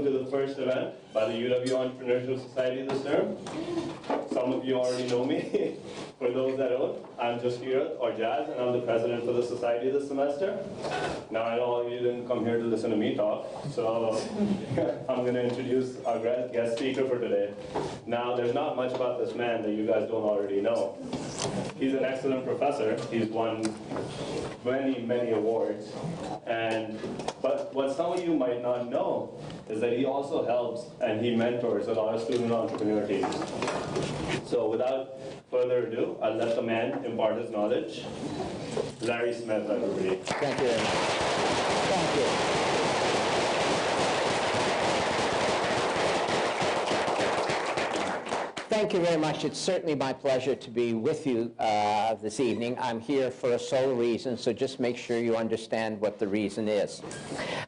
welcome to the first event by the UW Entrepreneurship Society this term. Some of you already know me. For those that don't, I'm Jaskirat, or Jazz, and I'm the president for the society this semester. Now, I know all of you didn't come here to listen to me talk, so I'm going to introduce our guest speaker for today. Now, there's not much about this man that you guys don't already know. He's an excellent professor. He's won many awards. But what some of you might not know is that he also helps and he mentors a lot of student entrepreneur teams. So without further ado, I'll let the man impart his knowledge. Larry Smith, everybody. Thank you very much. Thank you. Thank you very much. It's certainly my pleasure to be with you this evening. I'm here for a sole reason, so just make sure you understand what the reason is.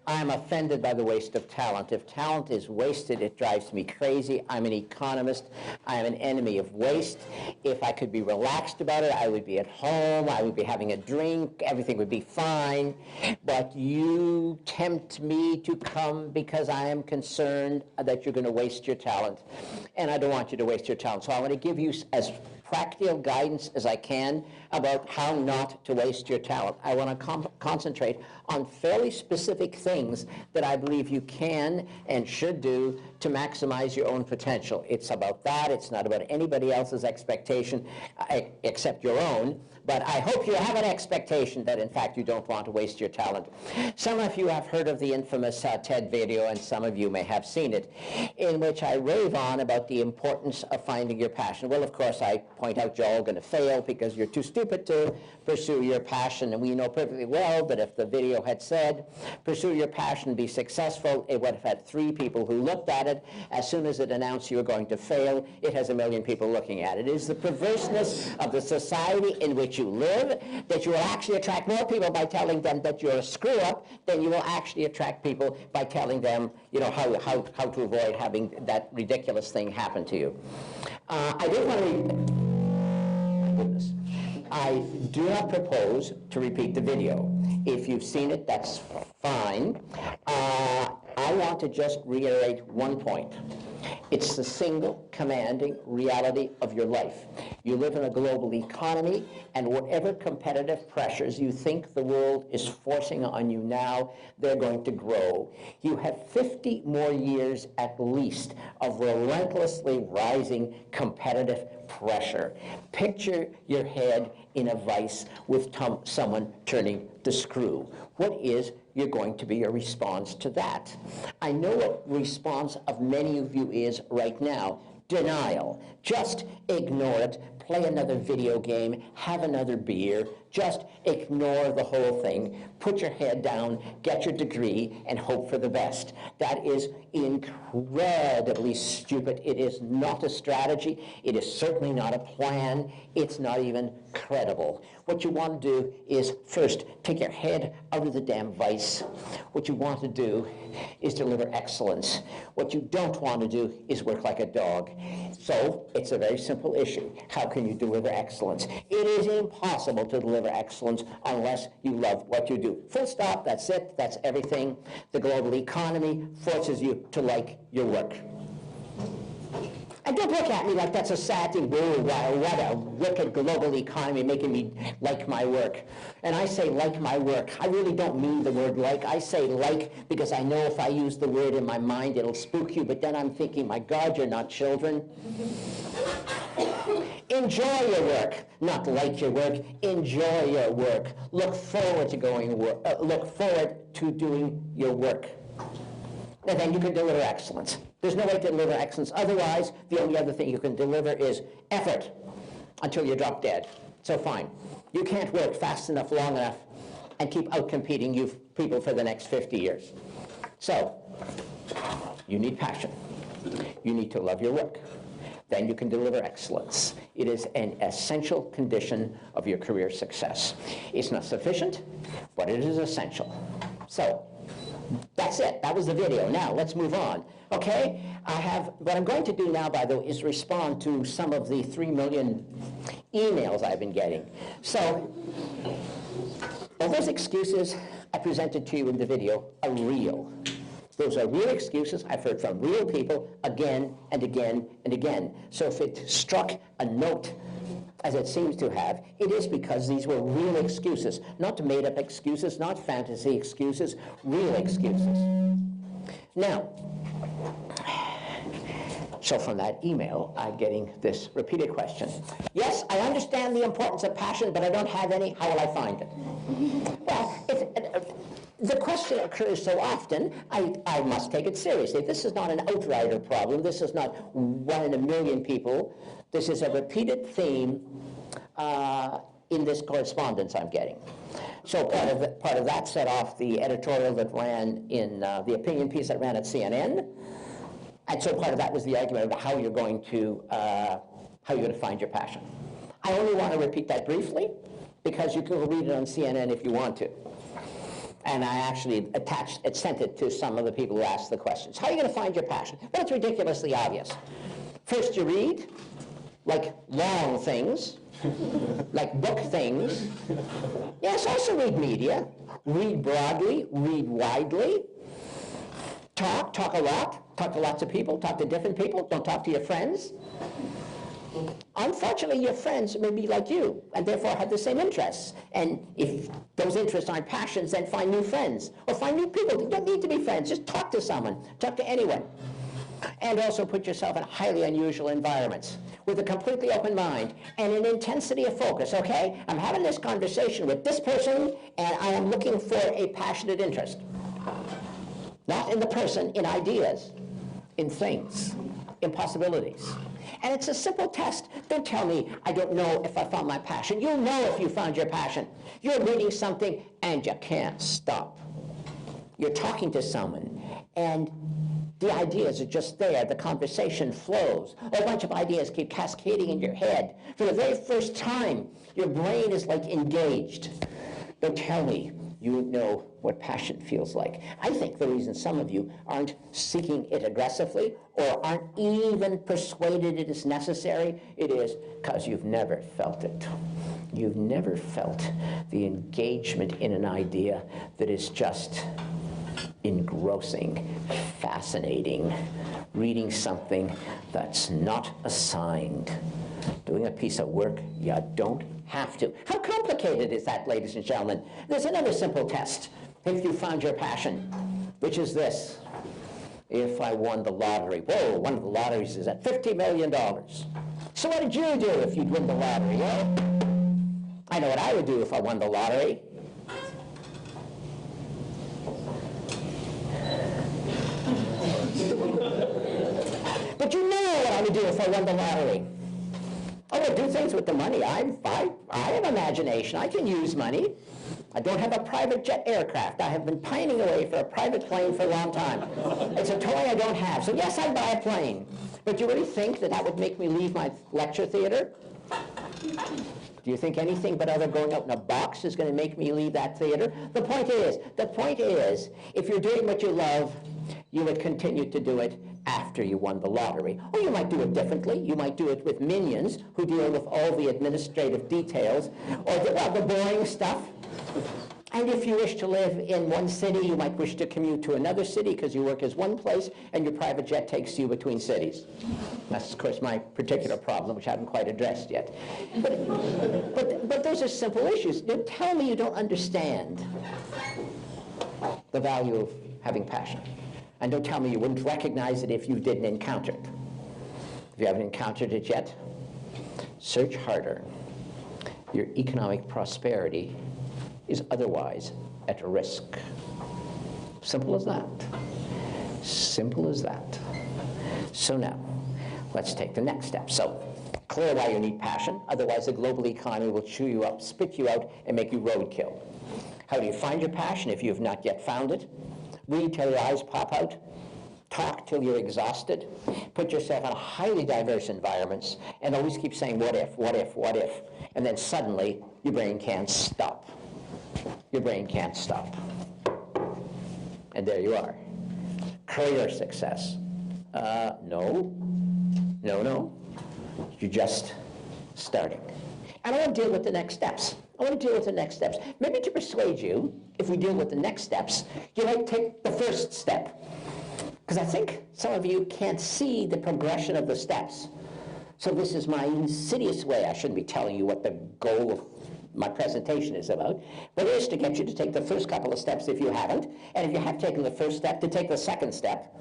I'm offended by the waste of talent. If talent is wasted, it drives me crazy. I'm an economist. I am an enemy of waste. If I could be relaxed about it, I would be at home. I would be having a drink. Everything would be fine. But you tempt me to come because I am concerned that you're going to waste your talent. And I don't want you to waste your talent. So I want to give you as practical guidance as I can about how not to waste your talent. I want to concentrate on fairly specific things that I believe you can and should do to maximize your own potential. It's about that. It's not about anybody else's expectation except your own. But I hope you have an expectation that, in fact, you don't want to waste your talent. Some of you have heard of the infamous TED video, and some of you may have seen it, in which I rave on about the importance of finding your passion. Well, of course, I point out you're all going to fail because you're too stupid to pursue your passion, and we know perfectly well that if the video had said, pursue your passion, be successful, it would have had 3 people who looked at it. As soon as it announced you were going to fail, it has 1 million people looking at it. It is the perverseness of the society in which you live that you will actually attract more people by telling them that you're a screw-up than you will actually attract people by telling them, you know, how to avoid having that ridiculous thing happen to you. I did want to I do not propose to repeat the video. If you've seen it, that's fine. I want to just reiterate one point. It's the single commanding reality of your life. You live in a global economy, and whatever competitive pressures you think the world is forcing on you now, they're going to grow. You have 50 more years at least of relentlessly rising competitive pressure. Picture your head in a vice with someone turning the screw. What is going to be your response to that? I know what the response of many of you is right now. Denial. Just ignore it. Play another video game. Have another beer. Just ignore the whole thing. Put your head down, get your degree, and hope for the best. That is incredibly stupid. It is not a strategy. It is certainly not a plan. It's not even credible. What you want to do is first take your head out of the damn vice. What you want to do is deliver excellence. What you don't want to do is work like a dog. So it's a very simple issue. How can you deliver excellence? It is impossible to deliver excellence unless you love what you do. Full stop. That's it. That's everything. The global economy forces you to like your work. And don't look at me like that's a sad thing. Whoa, wow, what a wicked global economy making me like my work. And I say like my work. I really don't mean the word like. I say like because I know if I use the word in my mind, it'll spook you. But then I'm thinking, my God, you're not children. Enjoy your work, not like your work. Enjoy your work. Look forward to look forward to doing your work. And then you can deliver excellence. There's no way to deliver excellence. Otherwise, the only other thing you can deliver is effort until you drop dead. So fine. You can't work fast enough, long enough, and keep outcompeting you people for the next 50 years. So, you need passion. You need to love your work. Then you can deliver excellence. It is an essential condition of your career success. It's not sufficient, but it is essential. So, that's it. That was the video. Now, let's move on. Okay? What I'm going to do now, by the way, is respond to some of the 3 million emails I've been getting. So, all those excuses I presented to you in the video are real. Those are real excuses I've heard from real people again and again and again. So if it struck a note, as it seems to have, it is because these were real excuses, not made-up excuses, not fantasy excuses, real excuses. Now, so from that email, I'm getting this repeated question. Yes, I understand the importance of passion, but I don't have any. How will I find it? Well, the question occurs so often, I must take it seriously. This is not an outrider problem. This is not 1 in a million people. This is a repeated theme in this correspondence I'm getting. So part of that set off the editorial that ran in the opinion piece that ran at CNN. And so part of that was the argument about how you're going to find your passion. I only want to repeat that briefly because you can read it on CNN if you want to. And I actually sent it to some of the people who asked the questions. How are you going to find your passion? Well, it's ridiculously obvious. First you read, like long things, like book things. Yes, also read media. Read broadly, read widely. Talk a lot. Talk to lots of people, talk to different people, don't talk to your friends. Unfortunately, your friends may be like you, and therefore have the same interests. And if those interests aren't passions, then find new friends, or find new people. You don't need to be friends, just talk to someone, talk to anyone. And also put yourself in highly unusual environments, with a completely open mind, and an intensity of focus, okay? I'm having this conversation with this person, and I am looking for a passionate interest. Not in the person, in ideas, in things, in possibilities. And it's a simple test. Don't tell me, I don't know if I found my passion. You'll know if you found your passion. You're reading something and you can't stop. You're talking to someone and the ideas are just there. The conversation flows. A bunch of ideas keep cascading in your head. For the very first time, your brain is like engaged. Don't tell me you know what passion feels like. I think the reason some of you aren't seeking it aggressively or aren't even persuaded it is necessary, it is because you've never felt it. You've never felt the engagement in an idea that is just engrossing, fascinating, reading something that's not assigned, doing a piece of work you don't have to. How complicated is that, ladies and gentlemen? There's another simple test if you found your passion, which is this. If I won the lottery, whoa, one of the lotteries is at $50 million. So what did you do if you'd win the lottery? Well, I know what I would do if I won the lottery. But you know what I would do if I won the lottery. I would do things with the money. I have imagination. I can use money. I don't have a private jet aircraft. I have been pining away for a private plane for a long time. It's a toy I don't have. So yes, I'd buy a plane. But do you really think that that would make me leave my lecture theater? Do you think anything but other going out in a box is going to make me leave that theater? The point is, if you're doing what you love, you would continue to do it after you won the lottery. Or you might do it differently. You might do it with minions who deal with all the administrative details, or the boring stuff. And if you wish to live in one city, you might wish to commute to another city because you work as one place and your private jet takes you between cities. That's, of course, my particular problem, which I haven't quite addressed yet. But those are simple issues. Don't tell me you don't understand the value of having passion. And don't tell me you wouldn't recognize it if you didn't encounter it. If you haven't encountered it yet, search harder. Your economic prosperity is otherwise at risk. Simple as that. Simple as that. So now, let's take the next step. So, clear why you need passion, otherwise the global economy will chew you up, spit you out, and make you roadkill. How do you find your passion if you have not yet found it? Read till your eyes pop out. Talk till you're exhausted. Put yourself in highly diverse environments and always keep saying, what if, what if, what if? And then suddenly, your brain can't stop. Your brain can't stop. And there you are. Career success. No. You're just starting. And I want to deal with the next steps. I want to deal with the next steps. Maybe to persuade you, if we deal with the next steps, you might take the first step. Because I think some of you can't see the progression of the steps. So this is my insidious way. I shouldn't be telling you what the goal of my presentation is about, but it is to get you to take the first couple of steps if you haven't, and if you have taken the first step, to take the second step.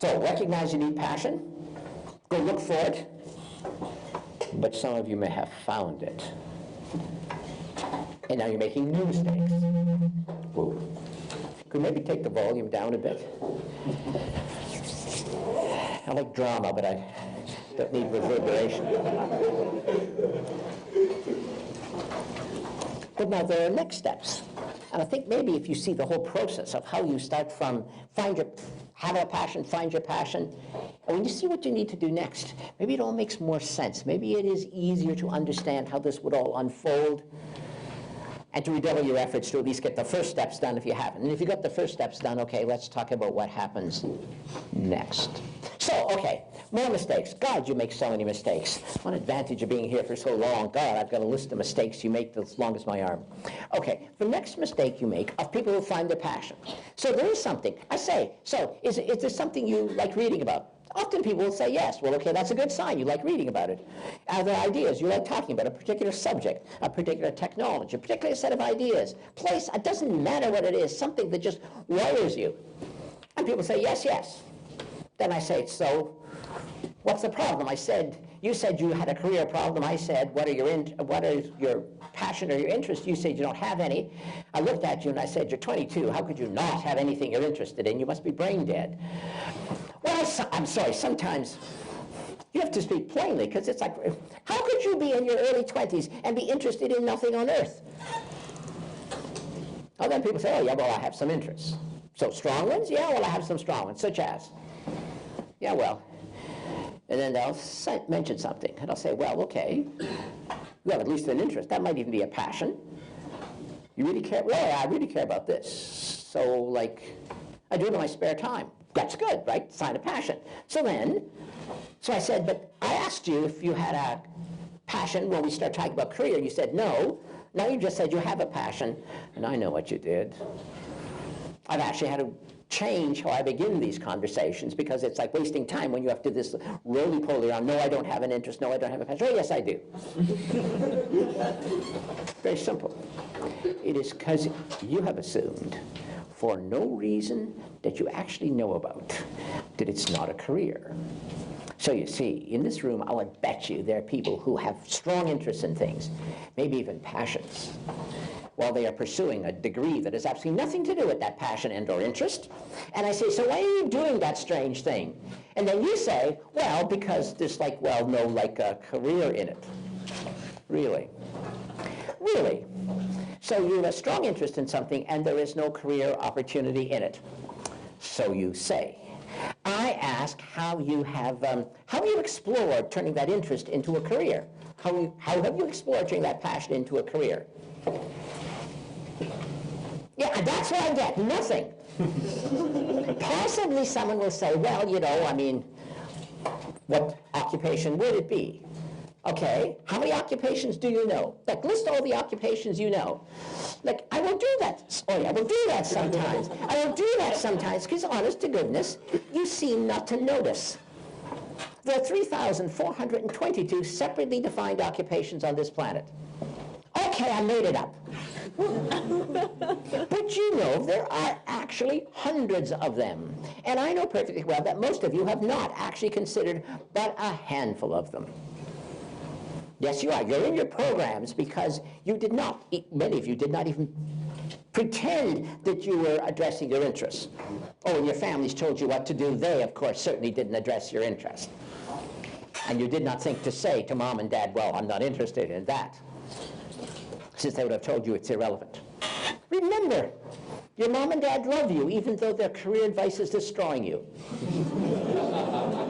So recognize you need passion, go look for it, but some of you may have found it. And now you're making new mistakes. Whoa. Could maybe take the volume down a bit? I like drama, but I don't need reverberation. But now there are next steps. And I think maybe if you see the whole process of how you start from have a passion, find your passion, and when you see what you need to do next, maybe it all makes more sense. Maybe it is easier to understand how this would all unfold, and to redouble your efforts to at least get the first steps done if you haven't. And if you got the first steps done, okay, let's talk about what happens next. So, okay, more mistakes. God, you make so many mistakes. One advantage of being here for so long, God, I've got a list of mistakes you make as long as my arm. Okay, the next mistake you make of people who find their passion. So there is something. I say, so is there something you like reading about? Often people will say yes. Well, okay, that's a good sign. You like reading about it. Are there ideas? You like talking about a particular subject, a particular technology, a particular set of ideas, place. It doesn't matter what it is, something that just wires you. And people say, yes, yes. Then I say, so what's the problem? You said you had a career problem. I said, what is your passion or your interest? You said you don't have any. I looked at you and I said, you're 22. How could you not have anything you're interested in? You must be brain dead. Well, I'm sorry, sometimes you have to speak plainly, because it's like, how could you be in your early 20s and be interested in nothing on earth? And then people say, oh, yeah, well, I have some interests. So strong ones? Yeah, well, I have some strong ones, such as? Yeah, well. And then they'll mention something, and I'll say, well, okay, you have at least an interest. That might even be a passion. You really care? Well, I really care about this. So, like, I do it in my spare time. That's good, right? Sign of passion. So I said, but I asked you if you had a passion when we started talking about career. You said no. Now you just said you have a passion, and I know what you did. I've actually had to change how I begin these conversations, because it's like wasting time when you have to this roly-poly around. No, I don't have an interest. No, I don't have a passion. Oh, yes, I do. Very simple. It is because you have assumed, for no reason that you actually know about, that it's not a career. So you see, in this room, I would bet you there are people who have strong interests in things, maybe even passions, while they are pursuing a degree that has absolutely nothing to do with that passion and or interest. And I say, so why are you doing that strange thing? And then you say, well, because there's like, well, no, like a career in it. Really? Really? So you have a strong interest in something and there is no career opportunity in it. So you say. I ask how you have you explored turning that interest into a career? How have you explored turning that passion into a career? Yeah, that's what I get, nothing. Possibly someone will say, well, you know, I mean, what occupation would it be? Okay, how many occupations do you know? Like, list all the occupations you know. Like, I will do that. Oh, yeah, I will do that sometimes. I will do that sometimes, because honest to goodness, you seem not to notice. There are 3,422 separately defined occupations on this planet. Okay, I made it up. But you know, there are actually hundreds of them. And I know perfectly well that most of you have not actually considered but a handful of them. Yes, you are. You're in your programs because you did not, many of you did not even pretend that you were addressing your interests. Oh, and your families told you what to do. They, of course, certainly didn't address your interests. And you did not think to say to mom and dad, well, I'm not interested in that, since they would have told you it's irrelevant. Remember, your mom and dad love you, even though their career advice is destroying you.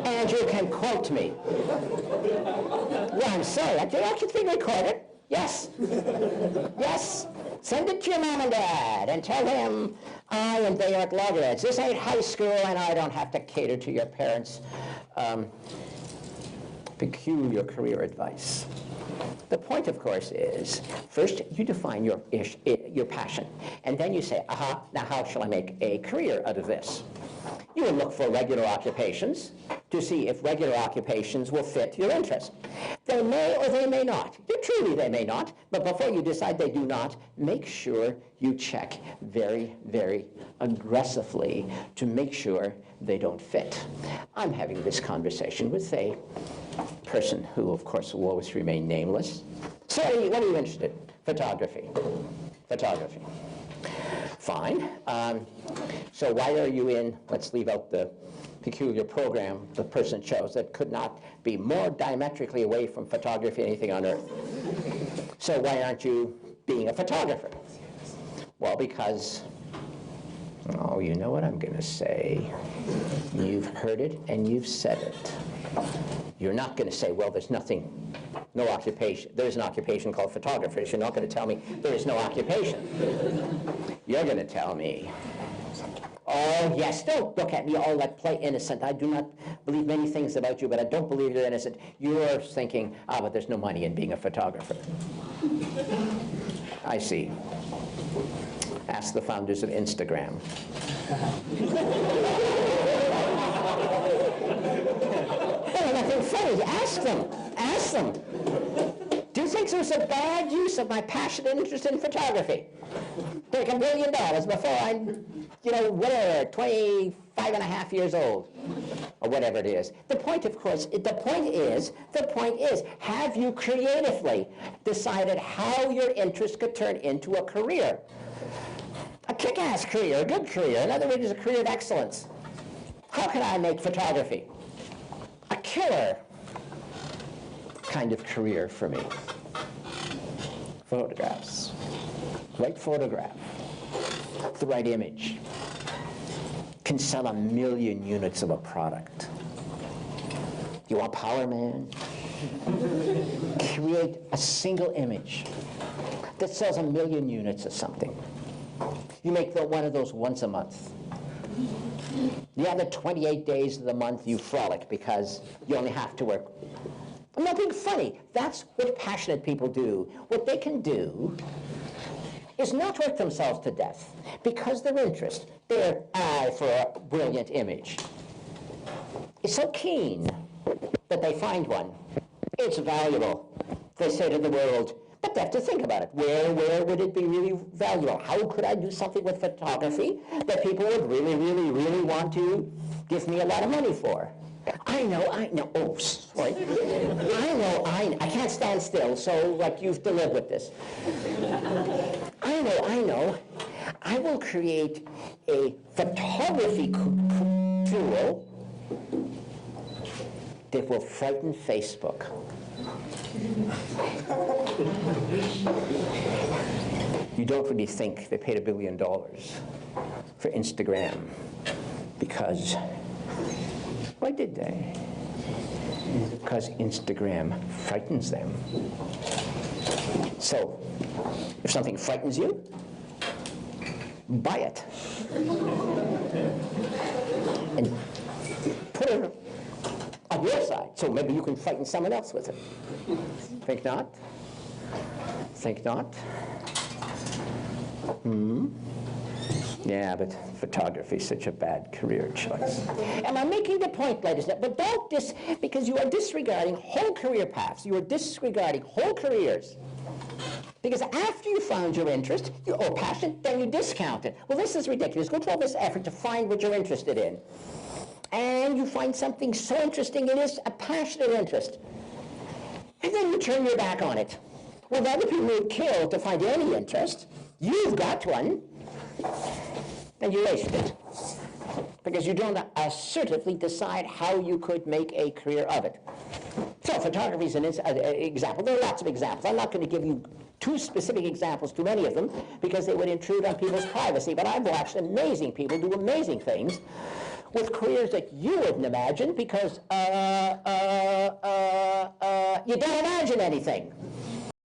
And you can quote me. Well, I'm sorry. I can be recorded. Yes. Yes. Send it to your mom and dad and tell them I and they are at loggerheads. This ain't high school and I don't have to cater to your parents' peculiar career advice. The point, of course, is first you define your passion, and then you say, aha, now how shall I make a career out of this? You will look for regular occupations to see if regular occupations will fit your interest. They may or they may not. Truly they may not, but before you decide they do not, make sure you check very, very aggressively to make sure they don't fit. I'm having this conversation with a person who, of course, will always remain nameless. So what are you interested in? Photography. Photography. Fine. So why are you in, let's leave out the peculiar program the person chose that could not be more diametrically away from photography than anything on earth. So why aren't you being a photographer? Well, because, oh, you know what I'm going to say. You've heard it and you've said it. You're not going to say, well, there's nothing, no occupation. There's an occupation called photographers. You're not going to tell me there is no occupation. You're going to tell me, oh, yes, don't look at me all that play innocent. I do not believe many things about you, but I don't believe you're innocent. You're thinking, but there's no money in being a photographer. I see. Ask the founders of Instagram. Nothing funny. Ask them. Ask them. Do you think there's a bad use of my passion and interest in photography? Take $1 billion before I'm, whatever, 25 and a half years old, or whatever it is. The point, of course, the point is, have you creatively decided how your interest could turn into a career? A kick-ass career, a good career. In other words, a career of excellence. How can I make photography a killer kind of career for me? Photographs. Right photograph. The right image. Can sell 1 million units of a product. You want power, man? Create a single image that sells 1 million units of something. You make one of those once a month. The other 28 days of the month you frolic because you only have to work. I'm not being funny. That's what passionate people do. What they can do is not work themselves to death because their interest, their eye for a brilliant image, is so keen that they find one. It's valuable. They say to the world, but they have to think about it. Where would it be really valuable? How could I do something with photography that people would really, really, really want to give me a lot of money for? I know. Oh, sorry. I can't stand still, so like you have to live with this. I know. I will create a photography tool that will frighten Facebook. You don't really think they paid $1 billion for Instagram because, why did they? Because Instagram frightens them. So, if something frightens you, buy it. And put it on your side, so maybe you can frighten someone else with it. Think not? Think not? Yeah, but photography is such a bad career choice. Am I making the point, ladies and gentlemen? But don't because you are disregarding whole career paths. You are disregarding whole careers. Because after you found your interest or passion, then you discount it. Well, this is ridiculous. Go through all this effort to find what you're interested in. And you find something so interesting, it is a passionate interest. And then you turn your back on it. Well, the other people would kill to find any interest. You've got one. And you wasted it. Because you don't assertively decide how you could make a career of it. So photography is an example. There are lots of examples. I'm not going to give you two specific examples, too many of them, because they would intrude on people's privacy. But I've watched amazing people do amazing things with careers that you wouldn't imagine because you don't imagine anything.